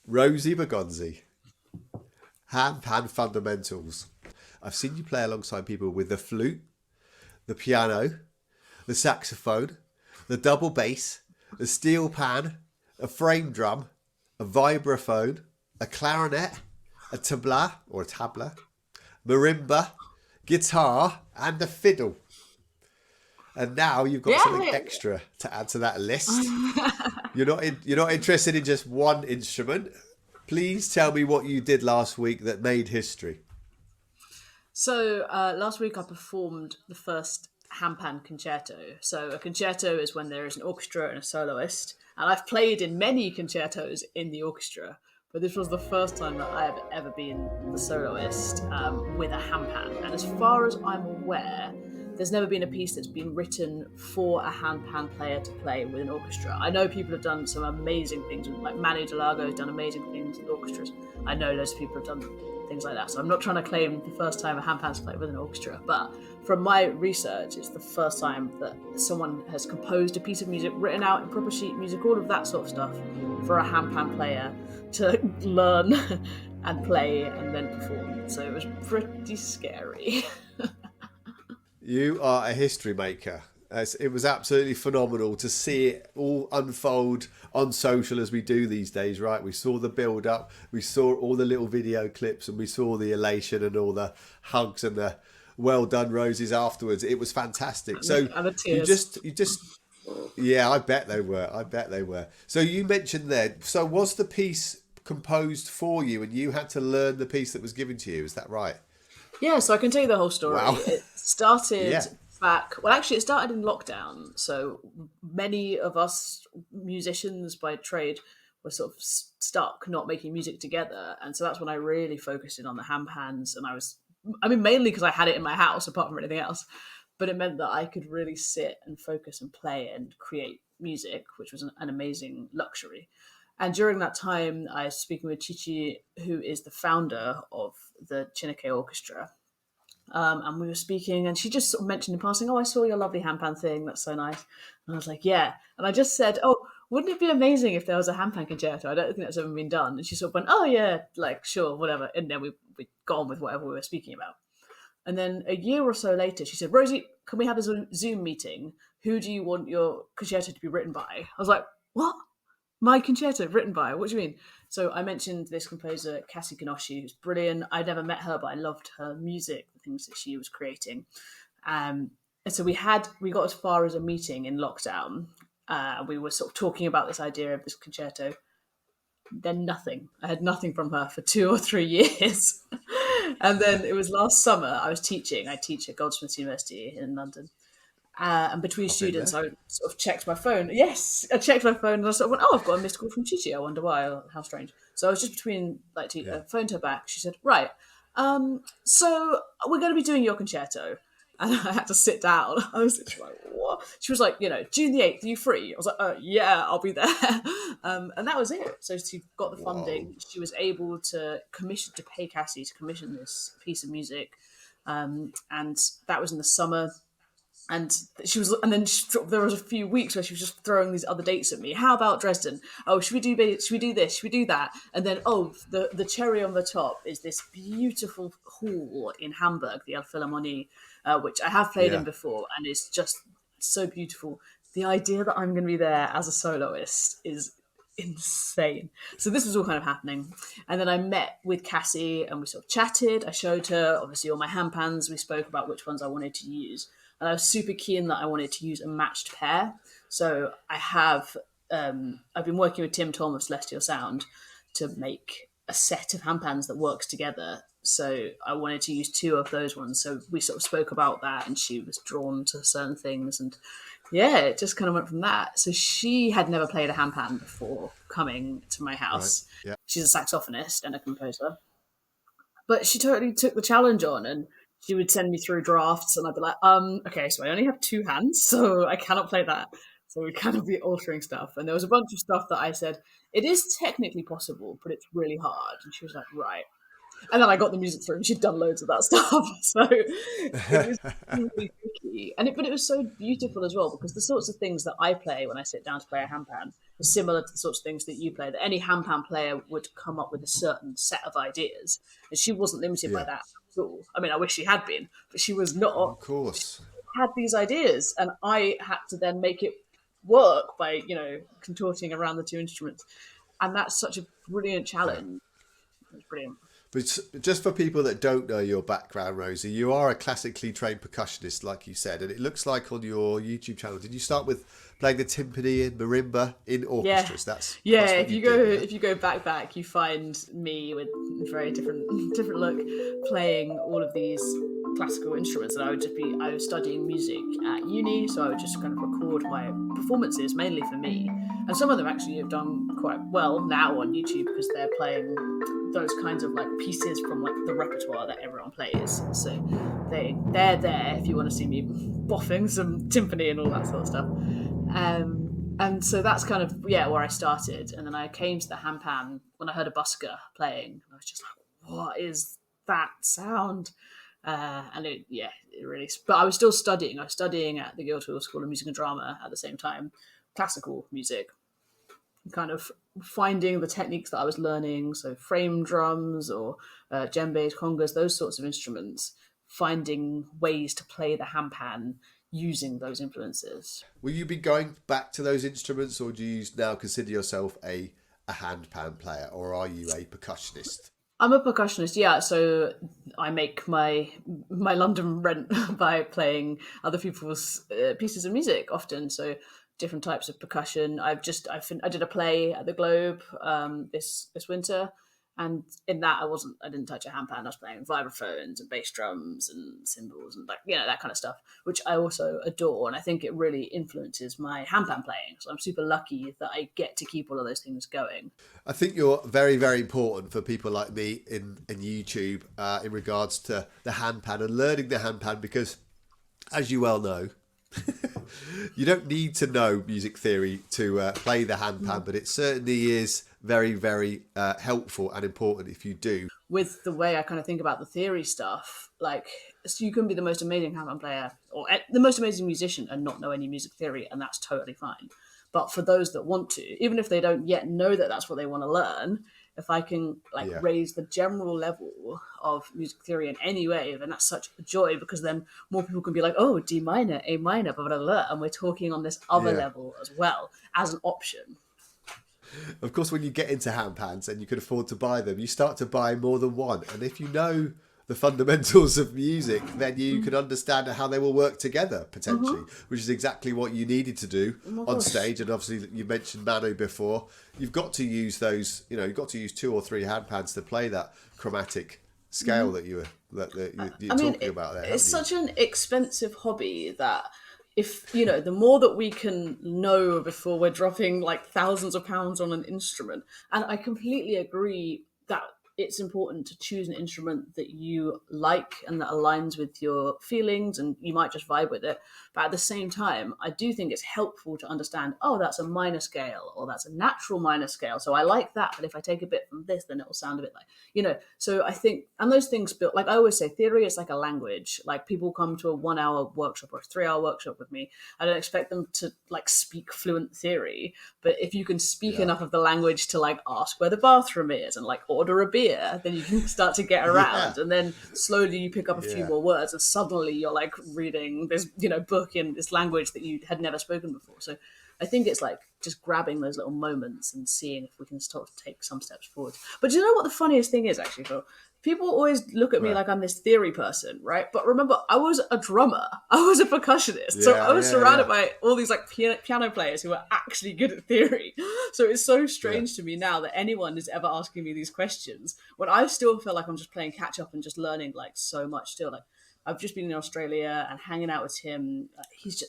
Rosie Bergonzi, Handpan Fundamentals. I've seen you play alongside people with the flute, the piano, the saxophone, the double bass, a steel pan, a frame drum, a vibraphone, a clarinet, a tabla or a tabla, marimba, guitar, and a fiddle. And now you've got something extra to add to that list. You're not interested in just one instrument. Please tell me what you did last week that made history. So last week I performed the first Handpan Concerto. So a concerto is when there is an orchestra and a soloist. And I've played in many concertos in the orchestra, but this was the first time that I have ever been the soloist with a handpan. And as far as I'm aware, there's never been a piece that's been written for a handpan player to play with an orchestra. I know people have done some amazing things, like Manu Delago has done amazing things with orchestras. I know loads of people have done things like that. So I'm not trying to claim the first time a handpan's played with an orchestra, but from my research, it's the first time that someone has composed a piece of music, written out in proper sheet music, all of that sort of stuff, for a handpan player to learn and play and then perform. So it was pretty scary. You are a history maker. It was absolutely phenomenal to see it all unfold on social as we do these days, right? We saw the build up, we saw all the little video clips, and we saw the elation and all the hugs and the well done roses afterwards. It was fantastic. So you just yeah, I bet they were. So you mentioned there, so was the piece composed for you and you had to learn the piece that was given to you? Is that right? Yeah, so I can tell you the whole story. Wow. It started back, well, actually, it started in lockdown. So many of us musicians by trade were sort of stuck not making music together. And so that's when I really focused in on the handpans. And mainly because I had it in my house, apart from anything else. But it meant that I could really sit and focus and play and create music, which was an amazing luxury. And during that time, I was speaking with Chichi, who is the founder of the Chineke Orchestra. And we were speaking, and she just sort of mentioned in passing, "Oh, I saw your lovely handpan thing. That's so nice." And I was like, "Yeah." And I just said, "Oh, wouldn't it be amazing if there was a handpan concerto? I don't think that's ever been done." And she sort of went, "Oh, yeah, like, sure, whatever." And then we got on with whatever we were speaking about. And then a year or so later, she said, "Rosie, can we have a Zoom meeting? Who do you want your concerto to be written by?" I was like, "What? My concerto written by? What do you mean?" So I mentioned this composer, Cassie Kinoshi, who's brilliant. I'd never met her, but I loved her music, the things that she was creating. And so we got as far as a meeting in lockdown. We were sort of talking about this idea of this concerto. Then nothing. I had nothing from her for 2 or 3 years. And then it was last summer, I was teaching. I teach at Goldsmiths University in London. And between students, I sort of checked my phone. Yes, I checked my phone and I sort of went, "Oh, I've got a missed call from Chichi. I wonder why. How strange." So I was just between, phoned her back. She said, "Right, so we're going to be doing your concerto." And I had to sit down. I was literally like, "What?" She was like, June the 8th, are you free? I was like, "Yeah, I'll be there." And that was it. So she got the funding. Whoa. She was able to pay Cassie to commission this piece of music. And that was in the summer. And there was a few weeks where she was just throwing these other dates at me. "How about Dresden? Oh, should we do this? Should we do that?" And then, the cherry on the top is this beautiful hall in Hamburg, the Elbphilharmonie, which I have played in before, and it's just so beautiful. The idea that I'm going to be there as a soloist is insane. So this was all kind of happening. And then I met with Cassie and we sort of chatted. I showed her, obviously, all my handpans. We spoke about which ones I wanted to use. And I was super keen that I wanted to use a matched pair. So I've been working with Tim Tom of Celestial Sound to make a set of handpans that works together. So I wanted to use 2 of those ones. So we sort of spoke about that and she was drawn to certain things. And yeah, it just kind of went from that. So she had never played a handpan before coming to my house. Right. Yeah. She's a saxophonist and a composer. But she totally took the challenge on and she would send me through drafts and I'd be like, okay, so I only have 2 hands, so I cannot play that. So we'd kind of be altering stuff. And there was a bunch of stuff that I said, it is technically possible, but it's really hard. And she was like, right. And then I got the music through, and she'd done loads of that stuff. So it was really tricky. But it was so beautiful as well, because the sorts of things that I play when I sit down to play a handpan are similar to the sorts of things that you play. That any handpan player would come up with a certain set of ideas, and she wasn't limited by Yeah, that at all. I mean, I wish she had been, but she was not. of course. Had these ideas, and I had to then make it work by contorting around the two instruments, and that's such a brilliant Yeah. challenge. It's brilliant. But just for people that don't know your background, Rosie, you are a classically trained percussionist, like you said, and it looks like on your YouTube channel. Did you start with playing the timpani and marimba in Yeah, orchestras? That's yeah. what If you you go did, yeah? if you go back, you find me with a very different look, playing all of these classical instruments, and I was studying music at uni, so I would just kind of record my performances mainly for me, and some of them actually have done quite well now on YouTube because they're playing those kinds of like pieces from like the repertoire that everyone plays. So they're there if you want to see me boffing some timpani and all that sort of stuff. And so that's kind of where I started, and then I came to the handpan when I heard a busker playing, and I was just like, "What is that sound?" And it really. But I was still studying. I was studying at the Guildhall School of Music and Drama at the same time, classical music, kind of finding the techniques that I was learning, so frame drums or djembes, congas, those sorts of instruments, finding ways to play the handpan using those influences. Will you be going back to those instruments, or do you now consider yourself a handpan player, or are you a percussionist? I'm a percussionist, yeah. So I make my London rent by playing other people's pieces of music often. So different types of percussion. I did a play at the Globe this winter, and in that I didn't touch a handpan. I was playing vibraphones and bass drums and cymbals and that kind of stuff, which I also adore, and I think it really influences my handpan playing. So I'm super lucky that I get to keep all of those things going. I think you're very, very important for people like me in YouTube in regards to the handpan and learning the handpan, because, as you well know, you don't need to know music theory to play the handpan, but it certainly is very, very helpful and important if you do. With the way I kind of think about the theory stuff, like, so you can be the most amazing handpan player or the most amazing musician and not know any music theory, and that's totally fine. But for those that want to, even if they don't yet know that that's what they want to learn, if I can raise the general level of music theory in any way, then that's such a joy, because then more people can be like, oh, D minor, A minor, blah, blah, blah, and we're talking on this other level as well as an option. Of course, when you get into handpans and you can afford to buy them, you start to buy more than one. And if you know the fundamentals of music, then you can understand how they will work together potentially, which is exactly what you needed to do on stage. And obviously, you mentioned Mano before. You've got to use those. You've got to use 2 or 3 handpans to play that chromatic scale that you're talking about there. It's such an expensive hobby that if the more that we can know before we're dropping like thousands of pounds on an instrument, and I completely agree that it's important to choose an instrument that you like and that aligns with your feelings, and you might just vibe with it. But at the same time, I do think it's helpful to understand, oh, that's a minor scale, or that's a natural minor scale. So I like that, but if I take a bit from this, then it will sound a bit like, So I think, and those things built, like I always say, theory is like a language. Like people come to a 1-hour workshop or a 3-hour workshop with me, I don't expect them to like speak fluent theory, but if you can speak enough of the language to like ask where the bathroom is and like order a beer, then you can start to get around, and then slowly you pick up a few more words, and suddenly you're like reading this book in this language that you had never spoken before. So I think it's like just grabbing those little moments and seeing if we can start to take some steps forward. But do you know what the funniest thing is, actually, Phil? People always look at me like I'm this theory person, right? But remember, I was a drummer. I was a percussionist. So I was surrounded by all these like piano players who are actually good at theory. So it's so strange to me now that anyone is ever asking me these questions when I still feel like I'm just playing catch up and just learning like so much still. Like I've just been in Australia and hanging out with him.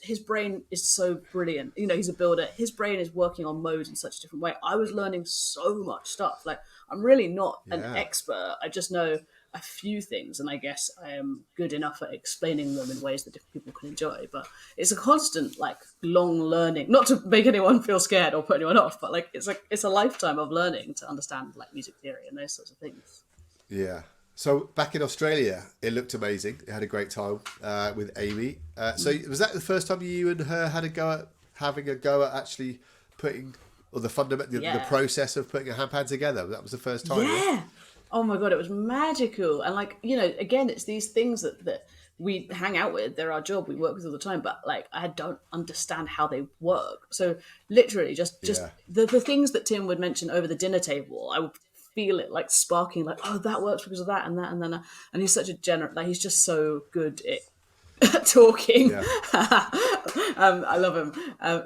His brain is so brilliant. He's a builder. His brain is working on modes in such a different way. I was learning so much stuff. Like I'm really not an expert. I just know a few things, and I guess I am good enough at explaining them in ways that different people can enjoy. But it's a constant, like, long learning. Not to make anyone feel scared or put anyone off, but it's a lifetime of learning to understand like music theory and those sorts of things. Yeah. So back in Australia, it looked amazing. It had a great time with Amy. So was that the first time you and her had a go at having a go at actually putting, or the fundamental, the Yeah. process of putting a handpan together? That was the first time. Yeah. Oh my god, it was magical. And like, again, it's these things that we hang out with. They're our job. We work with all the time. But like, I don't understand how they work. So literally, just Yeah. the things that Tim would mention over the dinner table, I would feel it like sparking. Like, oh, that works because of that and that and then. And he's such a like he's just so good at talking. Yeah. I love him.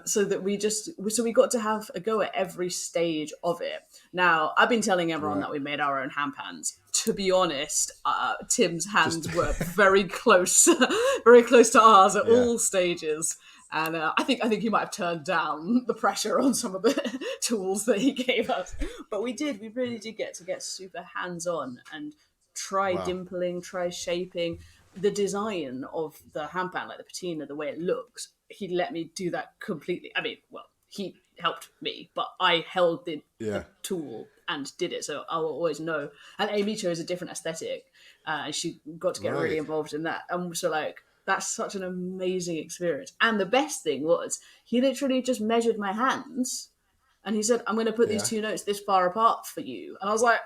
So we got to have a go at every stage of it. Now, I've been telling everyone Right. that we made our own handpans. To be honest, Tim's hands were very close, very close to ours at all stages. And I think he might have turned down the pressure on some of the tools that he gave us. But we really did get super hands on and try Wow. dimpling, try shaping. The design of the handpan, like the patina, the way it looks, he let me do that completely. I mean, well, he helped me, but I held the tool and did it, so I will always know. And Amy chose a different aesthetic, and she got to get really involved in that. And so, like, that's such an amazing experience. And the best thing was, he literally just measured my hands, and he said, "I'm going to put these two notes this far apart for you." And I was like,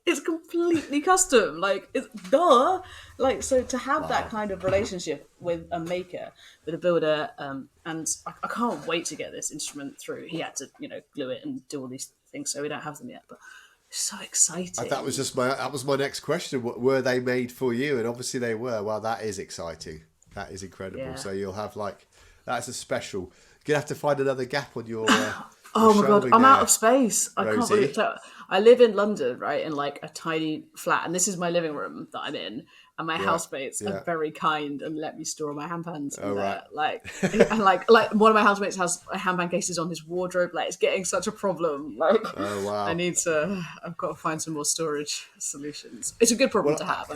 it's completely custom, like it's duh, like so to have that kind of relationship with a maker, with a builder, and I can't wait to get this instrument through. He had to glue it and do all these things, so we don't have them yet, but it's so exciting. That was my next question. Were they made for you? And obviously they were. Well, that is exciting. That is incredible. Yeah. So you'll have that's a special. You're gonna have to find another gap on your. Oh my god, I'm out of space. I Rosie. can't believe it. I live in London, right, in like a tiny flat, and this is my living room that I'm in. And my housemates are very kind and let me store my handpans. And like one of my housemates has handpan cases on his wardrobe. Like it's getting such a problem. Like Oh wow! I've got to find some more storage solutions. It's a good problem to have.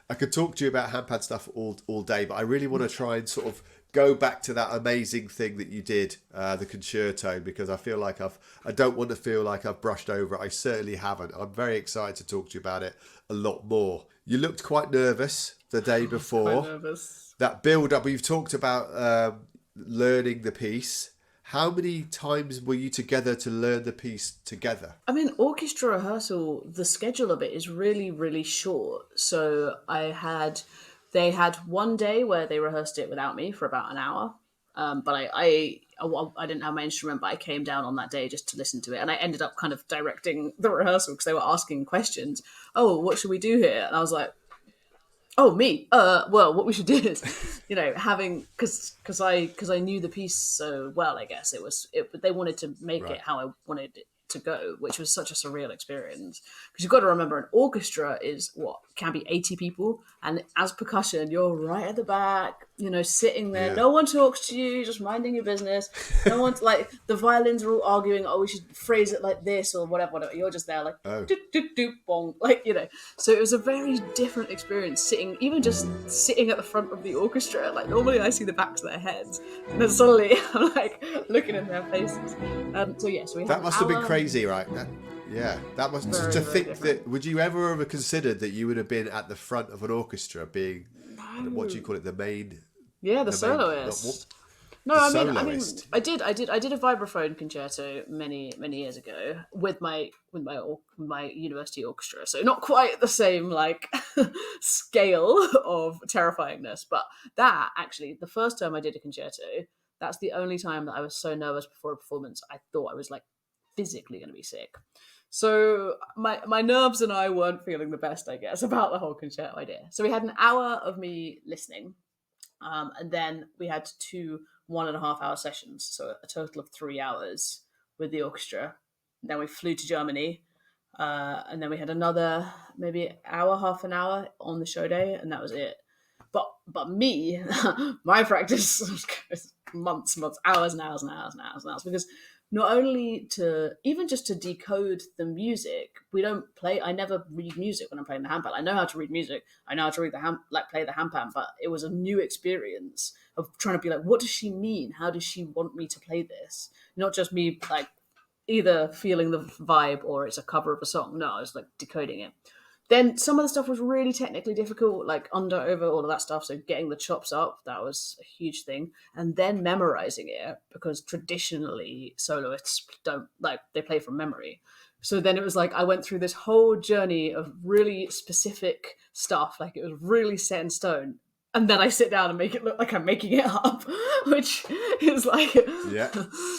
I could talk to you about handpan stuff all day, but I really want to try and sort of go back to that amazing thing that you did, the concerto, because I feel like I don't want to feel like I've brushed over it. I certainly haven't. I'm very excited to talk to you about it a lot more. You looked quite nervous the day before. Quite nervous. That build up, we've talked about learning the piece. How many times were you together to learn the piece together? I mean, orchestra rehearsal, the schedule of it is really, really short. So they had one day where they rehearsed it without me for about an hour. But I didn't have my instrument, but I came down on that day just to listen to it. And I ended up kind of directing the rehearsal because they were asking questions. Oh, what should we do here? And I was like, oh, me. Well, what we should do is, having because I knew the piece so well. I guess they wanted to make it how I wanted it to go, which was such a surreal experience. Because you've got to remember, an orchestra is can be 80 people, and as percussion, you're right at the back, sitting there. No one talks to you, just minding your business. No one's like, the violins are all arguing, oh, we should phrase it like this or whatever. You're just there like, doop, doop, doop, bong, So it was a very different experience even just sitting at the front of the orchestra. Like normally I see the backs of their heads, and then suddenly I'm like looking in their faces. So we that must have been crazy, right? That must very, to very think different. that. Would you ever have considered that you would have been at the front of an orchestra, being what do you call it, the main? The soloist. No, I mean, I did a vibraphone concerto many years ago with my university orchestra. So not quite the same scale of terrifyingness, but that actually the first time I did a concerto, that's the only time that I was so nervous before a performance. I thought I was physically going to be sick. So my nerves and I weren't feeling the best, I guess, about the whole concerto idea. So we had an hour of me listening, and then we had 2 1.5-hour sessions, so a total of 3 hours with the orchestra. Then we flew to Germany, and then we had another maybe hour, half an hour on the show day, and that was it. But me, my practice was months, hours and hours and hours and hours and hours, because not only even just to decode the music, I never read music when I'm playing the handpan. I know how to read music. I know how to read play the handpan, but it was a new experience of trying to be like, what does she mean? How does she want me to play this? Not just me either feeling the vibe or it's a cover of a song. No, I was decoding it. then some of the stuff was really technically difficult, like under, over, all of that stuff. So getting the chops up, that was a huge thing. And then memorizing it, because traditionally soloists don't, like, they play from memory. So then it was like I went through this whole journey of really specific stuff, like it was really set in stone. And then I sit down and make it look like I'm making it up, which is like... Yeah,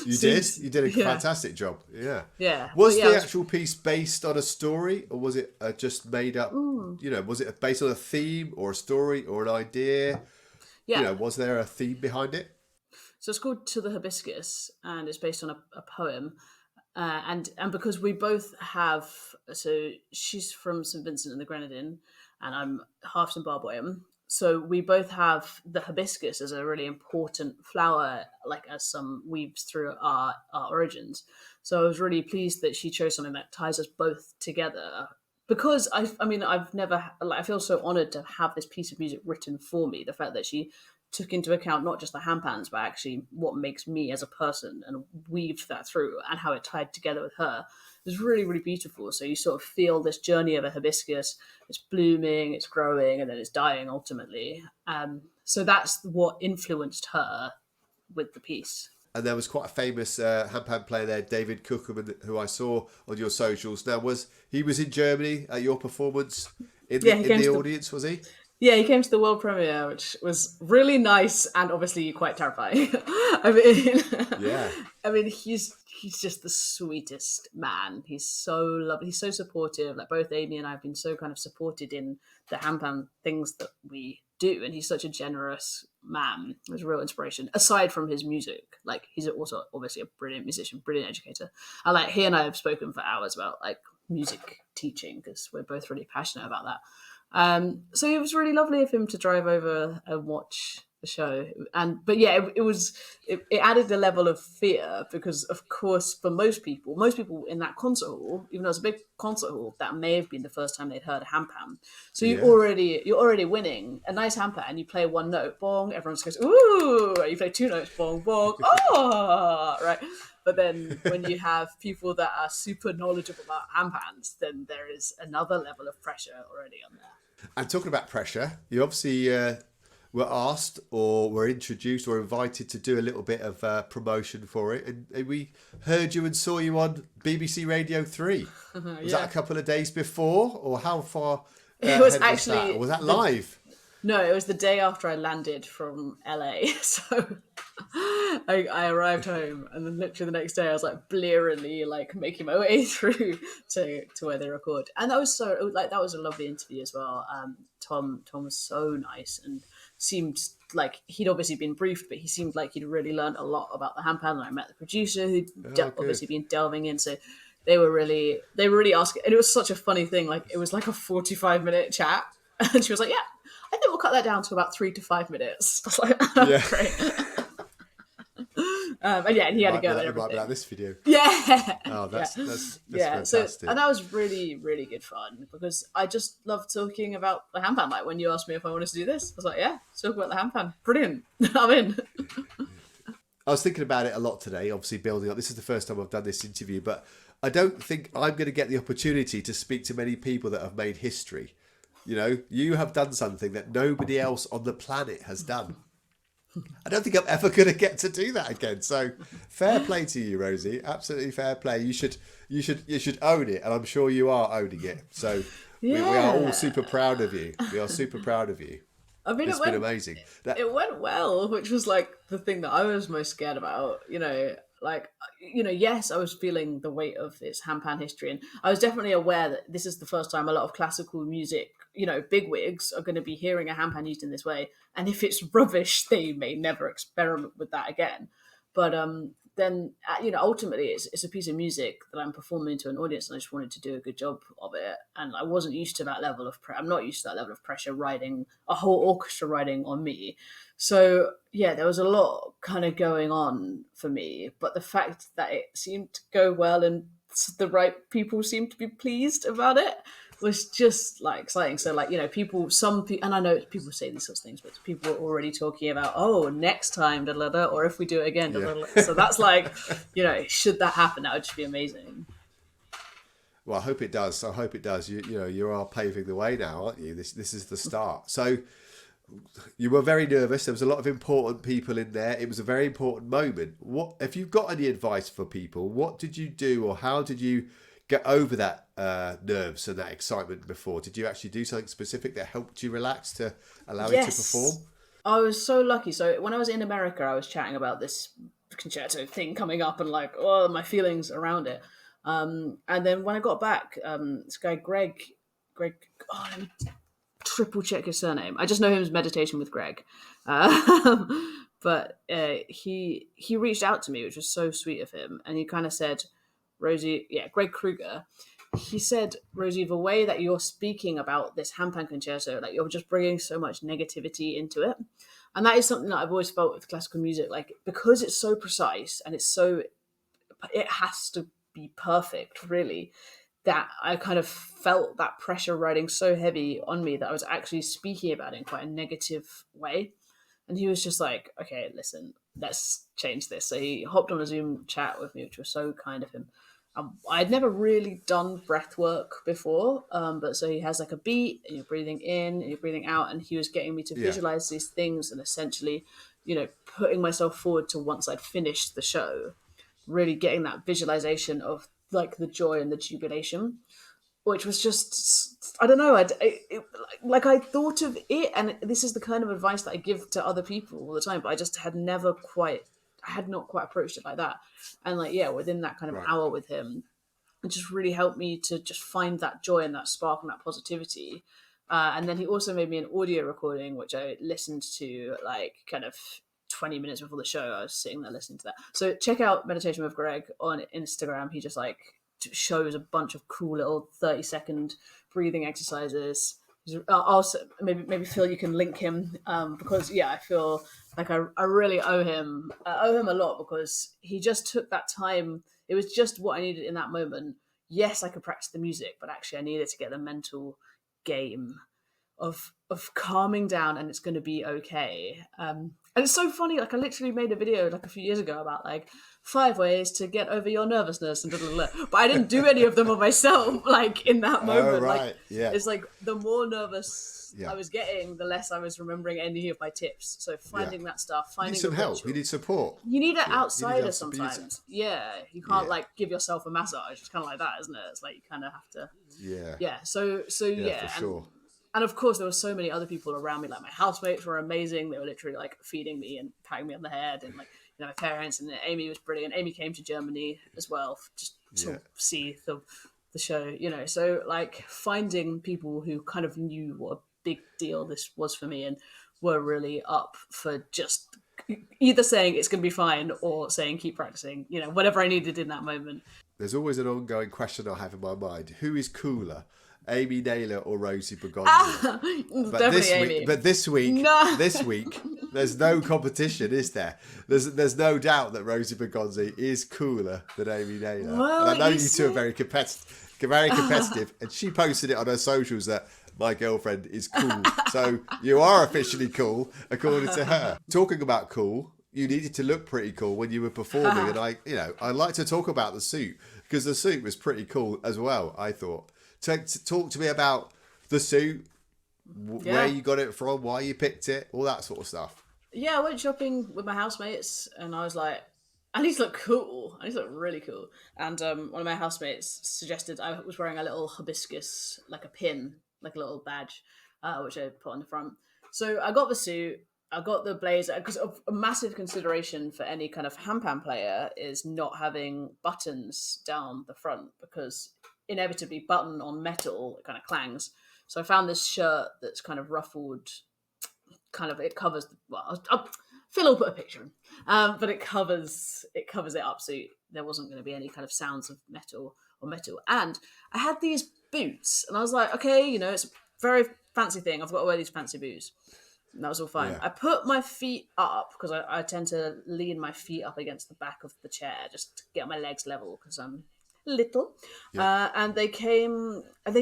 you did a fantastic job. Yeah. Yeah. Was the actual piece based on a story, or was it just made up, was it based on a theme or a story or an idea? Yeah. Was there a theme behind it? So it's called To the Hibiscus, and it's based on a poem. And because we both have... So she's from St. Vincent and the Grenadine, and I'm half Zimbabwean. So we both have the hibiscus as a really important flower, like as some weaves through our origins. So I was really pleased that she chose something that ties us both together, because I feel so honoured to have this piece of music written for me. The fact that she took into account not just the handpans, but actually what makes me as a person, and weaved that through, and how it tied together with her. It was really, really beautiful. So you sort of feel this journey of a hibiscus. It's blooming, it's growing, and then it's dying ultimately. So that's what influenced her with the piece. And there was quite a famous handpan player there, David Kuckhermann, who I saw on your socials. Now, he was in Germany at your performance in the audience, was he? Yeah, he came to the world premiere, which was really nice and obviously quite terrifying. I mean, he's just the sweetest man. He's so lovely. He's so supportive. Like, both Amy and I have been so kind of supported in the handpan things that we do, and he's such a generous man. It was a real inspiration. Aside from his music, like, he's also obviously a brilliant musician, brilliant educator. And like, he and I have spoken for hours about like music teaching, because we're both really passionate about that. So it was really lovely of him to drive over and watch the show. But it added a level of fear, because of course for most people in that concert hall, even though it's a big concert hall, that may have been the first time they'd heard a handpan. So you're already winning a nice handpan. You play one note, bong, everyone just goes ooh. You play two notes, bong, bong, oh, right. But then when you have people that are super knowledgeable about handpans, then there is another level of pressure already on there. And talking about pressure, you obviously were asked or were introduced or invited to do a little bit of promotion for it. And we heard you and saw you on BBC Radio 3. Was that a couple of days before, or how far it was actually... Was that live? No, it was the day after I landed from LA. So I arrived home, and then literally the next day I was like blearily like making my way through to where they record. And that was that was a lovely interview as well. Tom was so nice and seemed like he'd obviously been briefed, but he seemed like he'd really learned a lot about the handpan. And I met the producer who'd obviously been delving in. So they were really asking, and it was such a funny thing. Like, it was like a 45-minute chat, and she was like, "Yeah, I think we'll cut that down to about 3 to 5 minutes." I was like, oh, great. And he had to go and everything. Like this video. Yeah. Oh, that's fantastic. So, and that was really, really good fun, because I just love talking about the handpan. Like, when you asked me if I wanted to do this, I was like, yeah, talk about the handpan. Brilliant. I'm in. I was thinking about it a lot today, obviously building up. This is the first time I've done this interview, but I don't think I'm going to get the opportunity to speak to many people that have made history. You have done something that nobody else on the planet has done. I don't think I'm ever going to get to do that again. So fair play to you, Rosie. Absolutely fair play. You should own it, and I'm sure you are owning it. So we are all super proud of you. We are super proud of you. I mean, it's been amazing. It went well, which was like the thing that I was most scared about. Yes, I was feeling the weight of its handpan history, and I was definitely aware that this is the first time a lot of classical music, bigwigs are going to be hearing a handpan used in this way. And if it's rubbish, they may never experiment with that again. But then, ultimately, it's a piece of music that I'm performing to an audience, and I just wanted to do a good job of it. And I wasn't used to that level of I'm not used to that level of pressure riding, a whole orchestra riding on me. So, yeah, there was a lot kind of going on for me. But the fact that it seemed to go well and the right people seemed to be pleased about it was just like exciting. So some people, and I know people say these sorts of things, but people are already talking about, next time, da, da, da, or if we do it again, da, da, da. So that's like, should that happen, that would just be amazing. Well, I hope it does. I hope it does. You know, you are paving the way now, aren't you? This is the start. So you were very nervous. There was a lot of important people in there. It was a very important moment. What, if you've got any advice for people, what did you do, or how did you get over that nerves and that excitement before? Did you actually do something specific that helped you relax to allow you to perform? I was so lucky. So when I was in America, I was chatting about this concerto thing coming up and like, oh, my feelings around it. And then when I got back, this guy Greg, oh, let me triple check his surname. I just know him as Meditation with Greg. But he reached out to me, which was so sweet of him, and he kind of said, Rosie, Greg Kruger. He said, Rosie, the way that you're speaking about this Handpan Concerto, like you're just bringing so much negativity into it. And that is something that I've always felt with classical music, like because it's so precise and it has to be perfect, really, that I kind of felt that pressure riding so heavy on me that I was actually speaking about it in quite a negative way. And he was just like, okay, listen, let's change this. So he hopped on a Zoom chat with me, which was so kind of him. I'd never really done breath work before, but so he has like a beat, and you're breathing in and you're breathing out, and he was getting me to visualize these things and essentially, putting myself forward to once I'd finished the show, really getting that visualization of like the joy and the jubilation, which was just, I don't know, I thought of it, and this is the kind of advice that I give to other people all the time, but I just had not quite approached it like that. And within that kind of hour with him, it just really helped me to just find that joy and that spark and that positivity. And then he also made me an audio recording, which I listened to like kind of 20 minutes before the show. I was sitting there listening to that. So check out Meditation with Greg on Instagram. He just like shows a bunch of cool little 30-second breathing exercises. Also, maybe Phil, you can link him because I feel like I really owe him a lot, because he just took that time. It was just what I needed in that moment. Yes, I could practice the music, but actually I needed to get the mental game of calming down, and it's going to be okay. And it's so funny. Like I literally made a video like a few years ago about like 5 ways to get over your nervousness and blah, blah, blah. But I didn't do any of them on myself. Like in that moment, it's like the more nervous I was getting, the less I was remembering any of my tips. So finding that stuff, finding you need some help. You need support. You need an outsider sometimes. Yeah, you can't like give yourself a massage. It's kind of like that, isn't it? It's like you kind of have to. Yeah. So for sure. And of course, there were so many other people around me. Like my housemates were amazing. They were literally like feeding me and patting me on the head, and like my parents, and Amy was brilliant. Amy came to Germany as well just to see the show. So like finding people who kind of knew what a big deal this was for me and were really up for just either saying it's going to be fine or saying keep practicing. Whatever I needed in that moment. There's always an ongoing question I have in my mind: who is cooler, Amy Naylor or Rosie Bergonzi? But this week, there's no competition, is there? There's no doubt that Rosie Bergonzi is cooler than Amy Naylor. Well, and I know you two are very competitive, and she posted it on her socials that my girlfriend is cool. So you are officially cool, according to her. Talking about cool, you needed to look pretty cool when you were performing, and I like to talk about the suit, because the suit was pretty cool as well, I thought. Talk to me about the suit, where you got it from, why you picked it, all that sort of stuff. Yeah, I went shopping with my housemates, and I was like, I need to look cool. I need to look really cool. And one of my housemates suggested I was wearing a little hibiscus, like a pin, like a little badge, which I put on the front. So I got the suit, I got the blazer, because a massive consideration for any kind of handpan player is not having buttons down the front, because inevitably button on metal, it kind of clangs. So I found this shirt that's kind of ruffled, it covers, Phil will put a picture in, but it covers it up, so there wasn't going to be any kind of sounds of metal. And I had these boots, and I was like, okay, it's a very fancy thing, I've got to wear these fancy boots. And that was all fine. I put my feet up, because I tend to lean my feet up against the back of the chair just to get my legs level, because I'm little. And they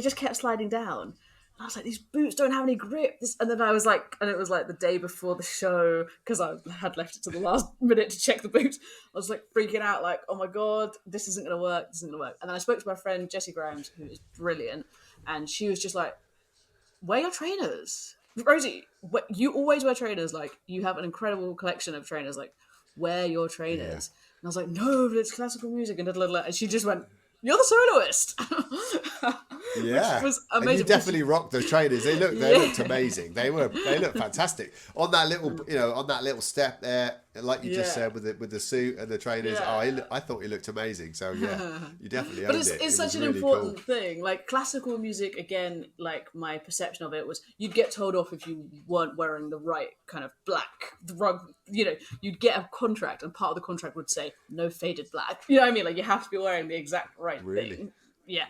just kept sliding down, I was like, these boots don't have any grip. And then I was like, and it was like the day before the show, because I had left it to the last minute to check the boots. I was like freaking out, like, oh my God, this isn't going to work. This isn't going to work. And then I spoke to my friend, Jessie Grimes, who is brilliant. And she was just like, wear your trainers. Rosie, you always wear trainers. Like, you have an incredible collection of trainers. Like, wear your trainers. Yeah. And I was like, no, but it's classical music. And she just went, you're the soloist. Yeah, which was amazing. And you definitely rocked those trainers. They looked amazing. They looked fantastic on that little step there, like you just said with the suit and the trainers. Yeah. I thought he looked amazing. So yeah, you definitely owned it. But it's such an really important thing. Like classical music, again, like my perception of it was you'd get told off if you weren't wearing the right kind of black. You'd get a contract, and part of the contract would say no faded black. You know what I mean? Like you have to be wearing the exact right thing. Yeah.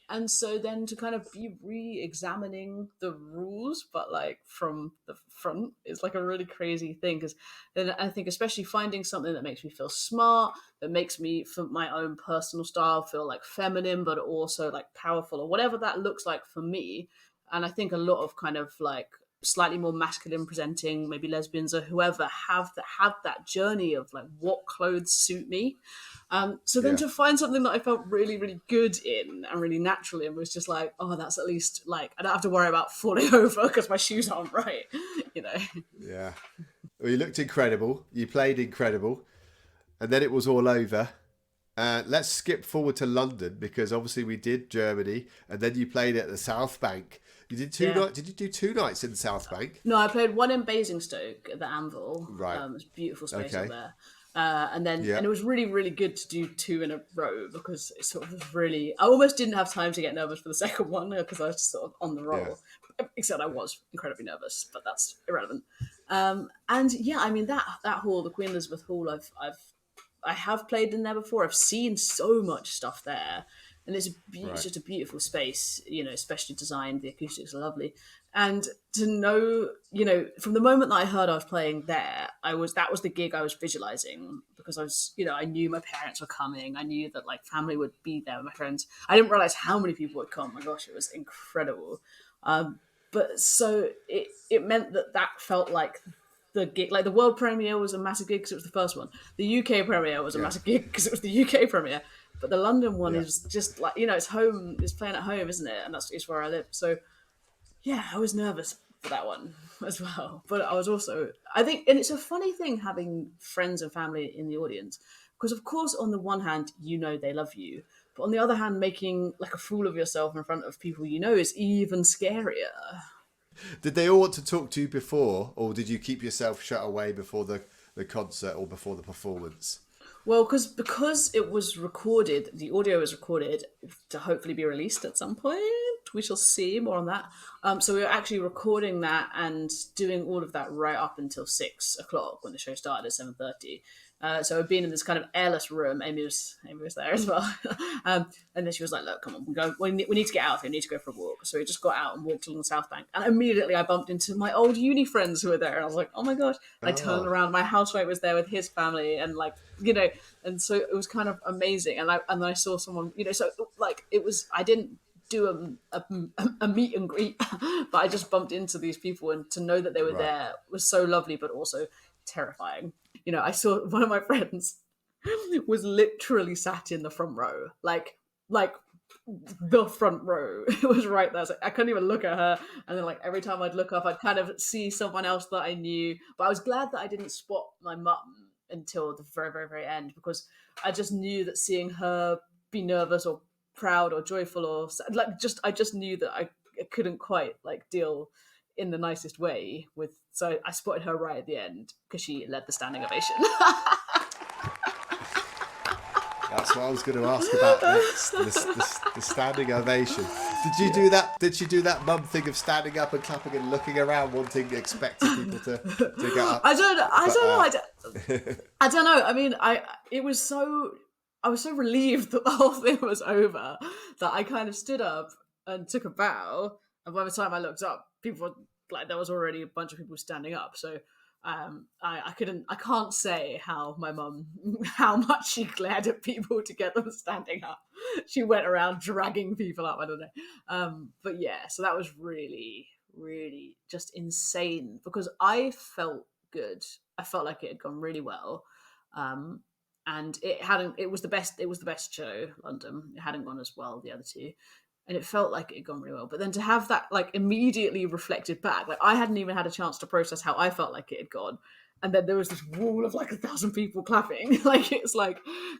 And so then to kind of be re-examining the rules, but like from the front is like a really crazy thing. Because then I think especially finding something that makes me feel smart, that makes me, for my own personal style, feel like feminine, but also like powerful or whatever that looks like for me. And I think a lot of kind of like slightly more masculine presenting, maybe lesbians or whoever, have that journey of like what clothes suit me. So then to find something that I felt really, really good in and really natural in was just like, oh, that's at least like, I don't have to worry about falling over because my shoes aren't right, you know? Yeah. Well, you looked incredible. You played incredible. And then it was all over. Let's skip forward to London because obviously we did Germany and then you played at the South Bank. You did two nights. Did you do 2 nights in the South Bank? No, I played one in Basingstoke at the Anvil. Right. It's a beautiful space up there. And it was really, really good to do 2 in a row because it sort of was really, I almost didn't have time to get nervous for the second one because I was just sort of on the roll. Yeah. Except I was incredibly nervous, but that's irrelevant. And yeah, I mean that hall, the Queen Elizabeth Hall, I have played in there before. I've seen so much stuff there. And it's just a beautiful space, you know, especially designed. The acoustics are lovely. And to know, you know, from the moment that I heard I was playing there, that was the gig I was visualizing because I was, you know, I knew my parents were coming. I knew that like family would be there, my friends. I didn't realize how many people would come. My gosh, it was incredible. But so it meant that felt like the gig, like the world premiere was a massive gig because it was the first one. The UK premiere was a massive gig because it was the UK premiere. But the London one is just like, you know, it's home, it's playing at home, isn't it? And it's where I live. So, yeah, I was nervous for that one as well. But I was also, I think, and it's a funny thing having friends and family in the audience. Because, of course, on the one hand, you know they love you. But on the other hand, making like a fool of yourself in front of people you know is even scarier. Did they all want to talk to you before? Or did you keep yourself shut away before the concert or before the performance? Well, because it was recorded, the audio was recorded to hopefully be released at some point. We shall see more on that. So we were actually recording that and doing all of that right up until 6 o'clock when the show started at 7:30. So I'd been in this kind of airless room. Amy was there as well. And then she was like, look, come on, we need to get out of here. We need to go for a walk. So we just got out and walked along the South Bank. And immediately I bumped into my old uni friends who were there. And I was like, oh my gosh. And I turned around. My housemate was there with his family. And like, you know, and so it was kind of amazing. And then I saw someone, you know, so like it was, I didn't do a meet and greet, but I just bumped into these people. And to know that they were there was so lovely, but also terrifying. You know, I saw one of my friends was literally sat in the front row, like the front row. It was right there. So I couldn't even look at her. And then like every time I'd look up, I'd kind of see someone else that I knew. But I was glad that I didn't spot my mum until the very, very, very end, because I just knew that seeing her be nervous or proud or joyful or like I just knew that I couldn't quite like deal in the nicest way with, so I spotted her right at the end because she led the standing ovation. That's what I was going to ask about next, the standing ovation. Did you do that? Did she do that mum thing of standing up and clapping and looking around, expecting people to get up? I don't know. I mean, I was so relieved that the whole thing was over that I kind of stood up and took a bow. And by the time I looked up, people were like, there was already a bunch of people standing up. So I can't say how my mum, how much she glared at people to get them standing up. She went around dragging people up. I don't know. But yeah, so that was really, really just insane because I felt good. I felt like it had gone really well. And it was the best show, London. It hadn't gone as well, the other two. And it felt like it had gone really well. But then to have that like immediately reflected back, like I hadn't even had a chance to process how I felt like it had gone. And then there was this wall of like 1,000 people clapping. Like it's like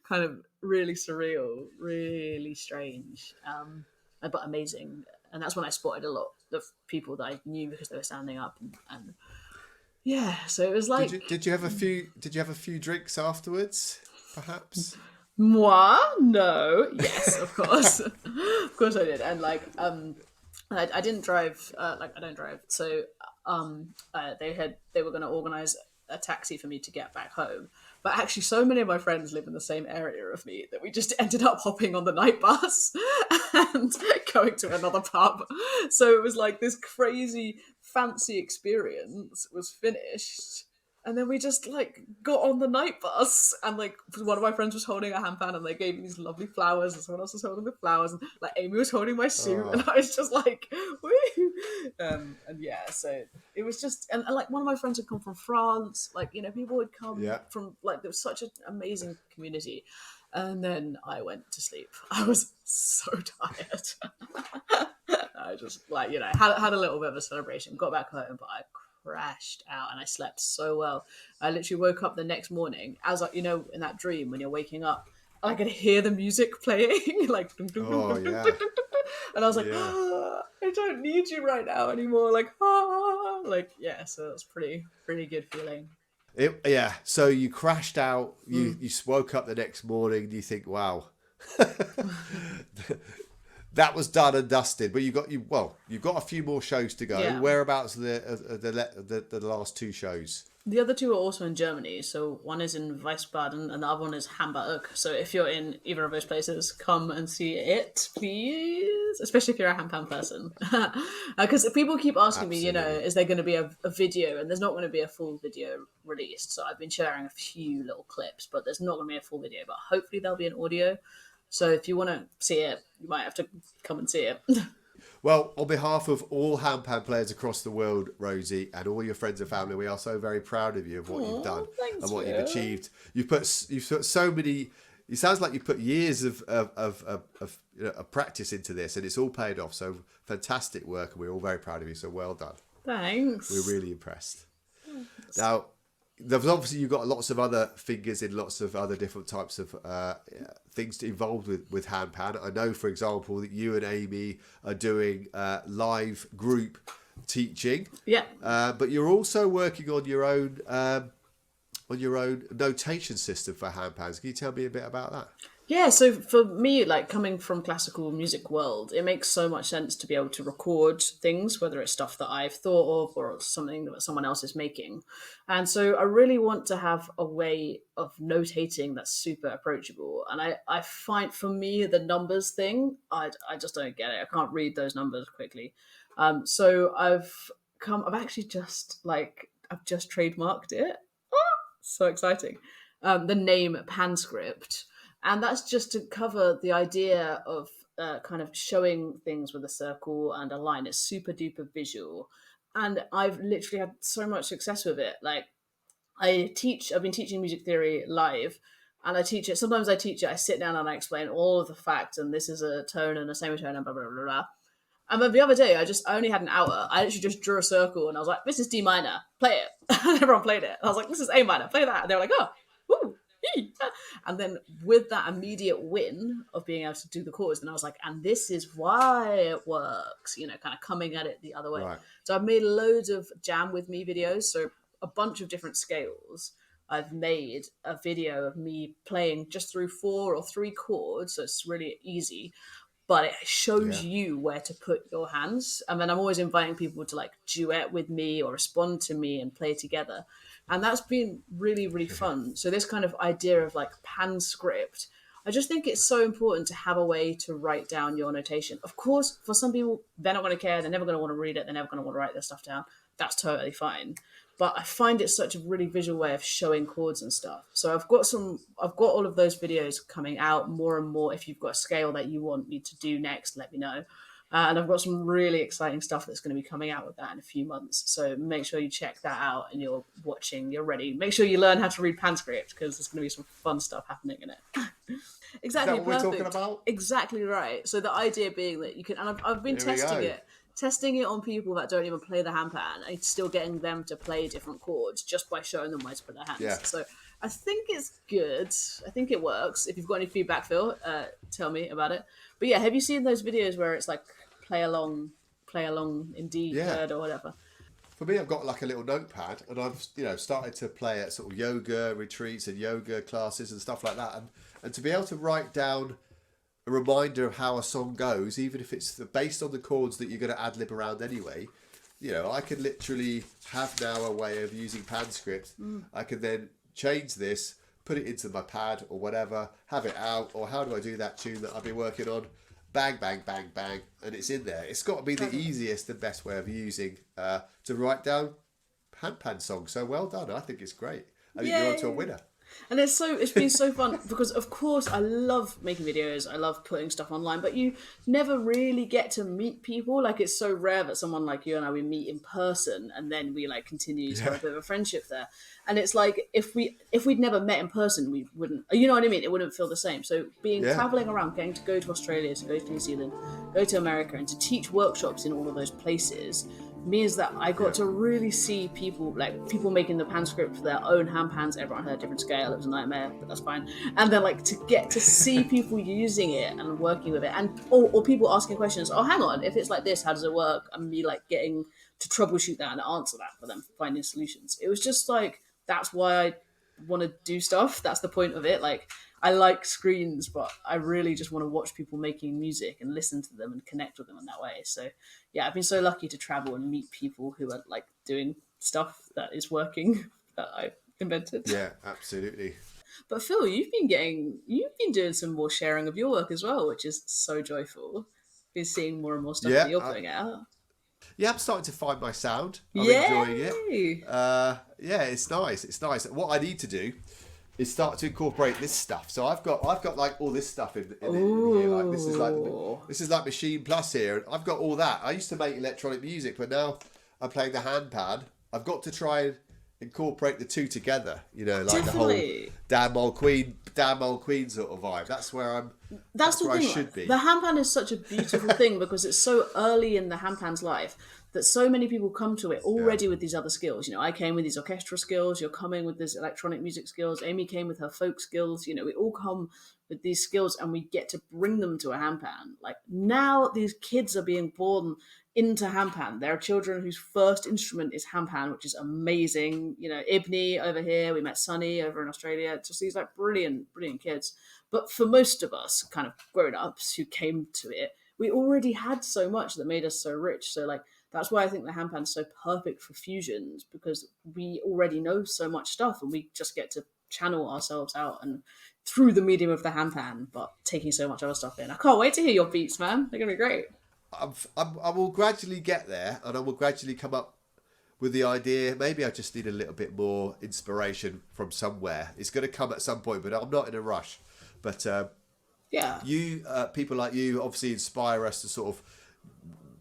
kind of really surreal, really strange, but amazing. And that's when I spotted a lot of people that I knew because they were standing up and yeah. So it was like, Did you have a few drinks afterwards, perhaps? moi? No. Yes, of course. Of course I did. And like, I didn't drive, like I don't drive. So, they were going to organize a taxi for me to get back home. But actually so many of my friends live in the same area of me that we just ended up hopping on the night bus and going to another pub. So it was like this crazy fancy experience was finished. And then we just like got on the night bus, and like one of my friends was holding a handpan, and they gave me these lovely flowers, and someone else was holding the flowers, and like Amy was holding my suit, and I was just like, woo! And yeah, so it was just, and like one of my friends had come from France, like people had come from like there was such an amazing community, and then I went to sleep. I was so tired. I just like had a little bit of a celebration, got back home, but I crashed out and I slept so well. I literally woke up the next morning as in that dream when you're waking up, I could hear the music playing like and I was like, I don't need you right now anymore, so that's pretty good feeling. So you crashed out, you woke up the next morning, you think, wow. That was done and dusted, but you've got a few more shows to go. Yeah. Whereabouts are the last two shows? The other two are also in Germany. So one is in Wiesbaden and the other one is Handpan Uk. So if you're in either of those places, come and see it, please. Especially if you're a handpan person, because people keep asking me, is there going to be a video? And there's not going to be a full video released. So I've been sharing a few little clips, but there's not going to be a full video. But hopefully there'll be an audio. So if you want to see it, you might have to come and see it. Well, on behalf of all handpan players across the world, Rosie, and all your friends and family, we are so very proud of you of what you've done and what you've achieved. You've put so many. It sounds like you've put years of practice into this, and it's all paid off. So fantastic work, and we're all very proud of you. So well done. Thanks. We're really impressed. Now, there's obviously you've got lots of other fingers in lots of other different types of things involved with handpan. I know, for example, that you and Amy are doing live group teaching. Yeah. But you're also working on your own notation system for handpans. Can you tell me a bit about that? Yeah, so for me, like coming from classical music world, it makes so much sense to be able to record things, whether it's stuff that I've thought of or something that someone else is making. And so I really want to have a way of notating that's super approachable. And I find for me, the numbers thing, I just don't get it. I can't read those numbers quickly. So I've just trademarked it. So exciting. The name Panscript. And that's just to cover the idea of kind of showing things with a circle and a line. It's super duper visual. And I've literally had so much success with it. Like I've been teaching music theory live, and I teach it. Sometimes I teach it, I sit down and I explain all of the facts, and this is a tone and a semitone and blah, blah, blah, blah. And then the other day, I only had an hour. I actually just drew a circle and I was like, this is D minor, play it. And everyone played it. And I was like, this is A minor, play that. And they were like, oh, woo. And then with that immediate win of being able to do the chords, then I was like, and this is why it works, kind of coming at it the other way. Right. So I've made loads of jam with me videos, so a bunch of different scales. I've made a video of me playing just through 4 or 3 chords, so it's really easy, but it shows you where to put your hands. And then I'm always inviting people to like duet with me or respond to me and play together. And that's been really, really fun. So this kind of idea of like Panscript, I just think it's so important to have a way to write down your notation. Of course, for some people, they're not going to care. They're never going to want to read it. They're never going to want to write their stuff down. that's totally fine. But I find it such a really visual way of showing chords and stuff. So I've got all of those videos coming out more and more. If you've got a scale that you want me to do next, let me know. And I've got some really exciting stuff that's going to be coming out with that in a few months. So make sure you check that out and you're watching, you're ready. Make sure you learn how to read Panscript because there's going to be some fun stuff happening in it. Exactly. Is that what we're talking about? Exactly right. So the idea being that you can, and I've been testing it on people that don't even play the handpan and still getting them to play different chords just by showing them where to put their hands. Yeah. So I think it's good. I think it works. If you've got any feedback, Phil, tell me about it. But yeah, have you seen those videos where it's like play along in D third or whatever? For me, I've got like a little notepad, and I've started to play at sort of yoga retreats and yoga classes and stuff like that, and to be able to write down a reminder of how a song goes, even if it's based on the chords that you're going to ad lib around anyway. I can literally have now a way of using Panscript. I can then change this, put it into my pad or whatever, have it out, or how do I do that tune that I've been working on? Bang, bang, bang, bang, and it's in there. It's got to be the easiest and best way of using to write down handpan songs. So well done. I think it's great. I think you're onto a winner. And it's been so fun because of course I love making videos, I love putting stuff online, but you never really get to meet people. Like it's so rare that someone like you and I we meet in person and then we like continue to have a bit of a friendship there. And it's like if we'd never met in person, we wouldn't, you know what I mean? It wouldn't feel the same. So traveling around, getting to go to Australia, to go to New Zealand, go to America, and to teach workshops in all of those places means that I got to really see people making the Panscript for their own handpans. Everyone had a different scale. It was a nightmare, but that's fine. And then like to get to see people using it and working with it, and or people asking questions. Oh, hang on, if it's like this, how does it work? And me like getting to troubleshoot that and answer that for them, finding solutions. It was just like that's why I want to do stuff. That's the point of it. Like I like screens, but I really just want to watch people making music and listen to them and connect with them in that way. So yeah, I've been so lucky to travel and meet people who are like doing stuff that is working that I invented. Yeah, absolutely. But Phil, you've been doing some more sharing of your work as well, which is so joyful. Been seeing more and more stuff that you're putting out. Yeah, I'm starting to find my sound. I'm enjoying it. Yeah, it's nice. It's nice. What I need to do is start to incorporate this stuff. So I've got like all this stuff in here. Like this is like Machine Plus here. I've got all that. I used to make electronic music, but now I'm playing the handpan. I've got to try and incorporate the two together. Like the whole damn old queen sort of vibe. That's where I'm. That's where I should be. The handpan is such a beautiful thing because it's so early in the handpan's life that so many people come to it already with these other skills. I came with these orchestra skills. You're coming with these electronic music skills. Amy came with her folk skills. We all come with these skills and we get to bring them to a handpan. Like now these kids are being born into handpan. There are children whose first instrument is handpan, which is amazing. Ibni over here, we met Sunny over in Australia. Just these like brilliant kids. But for most of us kind of grown-ups who came to it, we already had so much that made us so rich. So like that's why I think the handpan is so perfect for fusions, because we already know so much stuff and we just get to channel ourselves out and through the medium of the handpan, but taking so much other stuff in. I can't wait to hear your beats, man. They're gonna be great. I will gradually get there, and I will gradually come up with the idea. Maybe I just need a little bit more inspiration from somewhere. It's going to come at some point, but I'm not in a rush. But you people like you obviously inspire us to sort of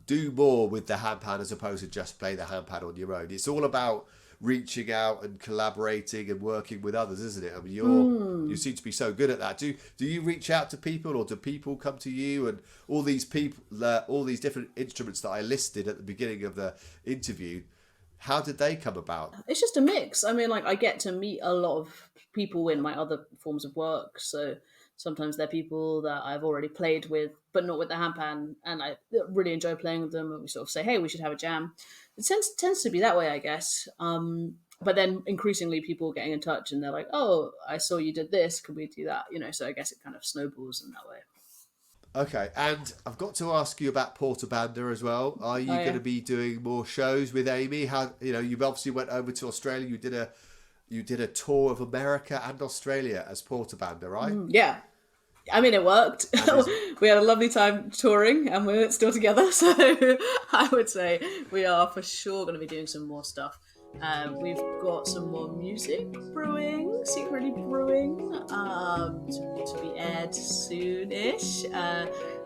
do more with the handpan as opposed to just play the handpan on your own. It's all about reaching out and collaborating and working with others, isn't it? I mean, you seem to be so good at that. Do you reach out to people, or do people come to you? And all these people, all these different instruments that I listed at the beginning of the interview, how did they come about? It's just a mix. I mean, like I get to meet a lot of people in my other forms of work, so sometimes they're people that I've already played with, but not with the handpan, and I really enjoy playing with them, and we sort of say, hey, we should have a jam. It tends to be that way, I guess. But then increasingly people getting in touch and they're like, oh, I saw you did this, could we do that? So I guess it kind of snowballs in that way. Okay, and I've got to ask you about Portabanda as well. Are you going to be doing more shows with Amy? How you obviously went over to Australia. You did a tour of America and Australia as Portabanda, right? Yeah. I mean, it worked. We had a lovely time touring, and we're still together. So I would say we are for sure going to be doing some more stuff. We've got some more music brewing, secretly brewing, to be aired soonish.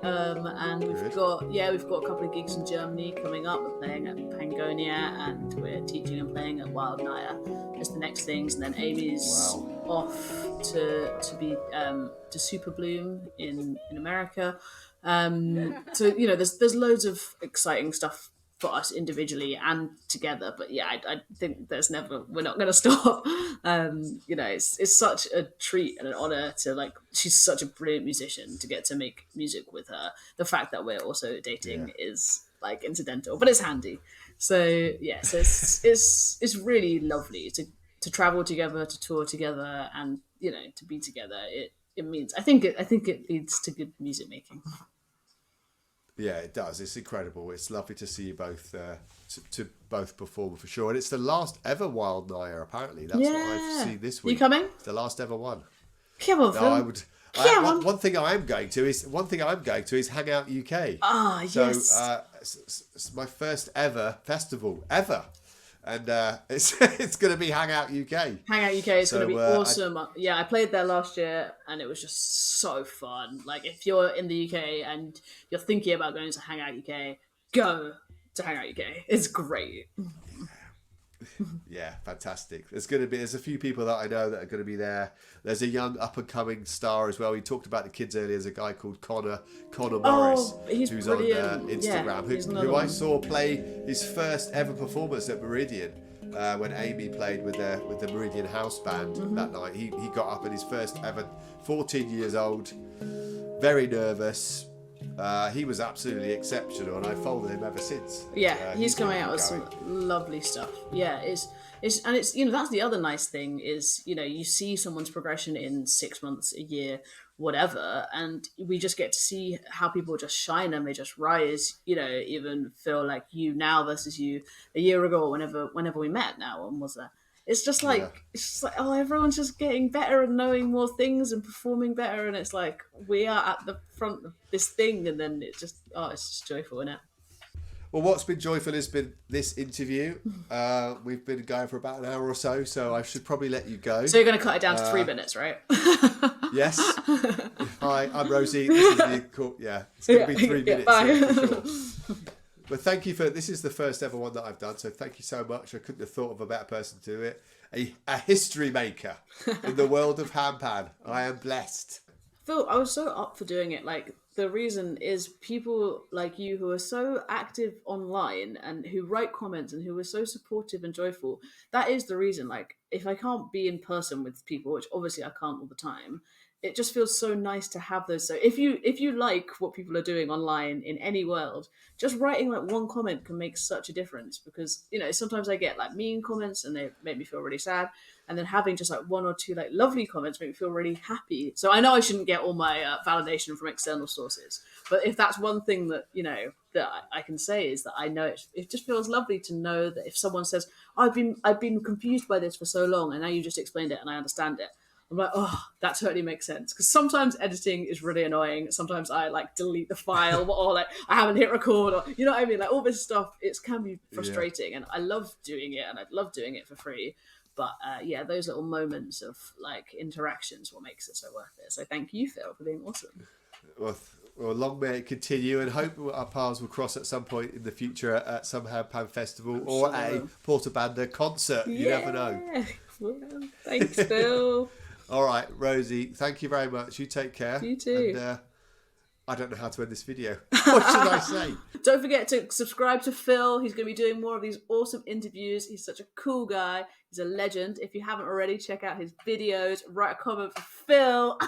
And we've got a couple of gigs in Germany coming up. We're playing at Pangonia, and we're teaching and playing at Wild Naya as the next things. And then Amy's off to be to Super Bloom in America. So there's loads of exciting stuff for us individually and together. But yeah, I think we're not going to stop. It's such a treat and an honor to she's such a brilliant musician to get to make music with her. The fact that we're also dating is incidental, but it's handy. So yeah, so it's really lovely to travel together, to tour together, and to be together. It means I think it leads to good music making. Yeah, it does. It's incredible. It's lovely to see you both to both perform for sure. And it's the last ever Wild Naya, apparently. That's what I've seen this week. You coming? It's the last ever one. Come on, Phil. No, I would. One thing I'm going to is Hangout UK. Ah, yes. So it's my first ever festival ever. And it's going to be Hangout UK. Hangout UK is going to be awesome. I played there last year, and it was just so fun. Like, if you're in the UK and you're thinking about going to Hangout UK, go to Hangout UK. It's great. Yeah, fantastic. There's a few people that I know that are going to be there. There's a young up and coming star as well. We talked about the kids earlier. There's a guy called Connor Morris, who's on Instagram, who I saw play his first ever performance at Meridian when Amy played with the Meridian House Band that night. He got up at his first ever, 14 years old, very nervous. He was absolutely exceptional, and I followed him ever since. Yeah, he's coming out with some lovely stuff. Yeah, it's that's the other nice thing is you see someone's progression in 6 months, a year, whatever, and we just get to see how people just shine and they just rise. Even feel like you now versus you a year ago, or whenever we met. Now, when was that? It's just everyone's just getting better and knowing more things and performing better, and it's like we are at the front of this thing, and then it's just joyful, isn't it? Well, what's been joyful has been this interview. We've been going for about an hour or so I should probably let you go. So you're going to cut it down to 3 minutes, right? Yes. Hi, I'm Rosie. This is the call. Yeah, it's going to be 3 minutes. Yeah, for sure. But thank you this is the first ever one that I've done, so thank you so much. I couldn't have thought of a better person to do it. A history maker in the world of handpan. I am blessed. Phil, I was so up for doing it. The reason is people like you who are so active online and who write comments and who are so supportive and joyful. That is the reason. If I can't be in person with people, which obviously I can't all the time, it just feels so nice to have those. So if you like what people are doing online in any world, just writing one comment can make such a difference, because sometimes I get mean comments and they make me feel really sad, and then having just one or two lovely comments make me feel really happy. So I know I shouldn't get all my validation from external sources, but if that's one thing that that I can say is that I know it just feels lovely to know that if someone says, I've been confused by this for so long, and now you just explained it and I understand it, I'm like, oh, that totally makes sense. Because sometimes editing is really annoying. Sometimes I delete the file, or I haven't hit record, or you know what I mean? All this stuff, it can be frustrating, and I love doing it, and I love doing it for free. But those little moments of interactions, what makes it so worth it. So thank you, Phil, for being awesome. Well, long may it continue, and hope our paths will cross at some point in the future at some Handpan festival or a Portabanda concert. You never know. Well, thanks, Phil. All right, Rosie, thank you very much. You take care. You too. And, I don't know how to end this video. What should I say? Don't forget to subscribe to Phil. He's going to be doing more of these awesome interviews. He's such a cool guy. He's a legend. If you haven't already, check out his videos. Write a comment for Phil.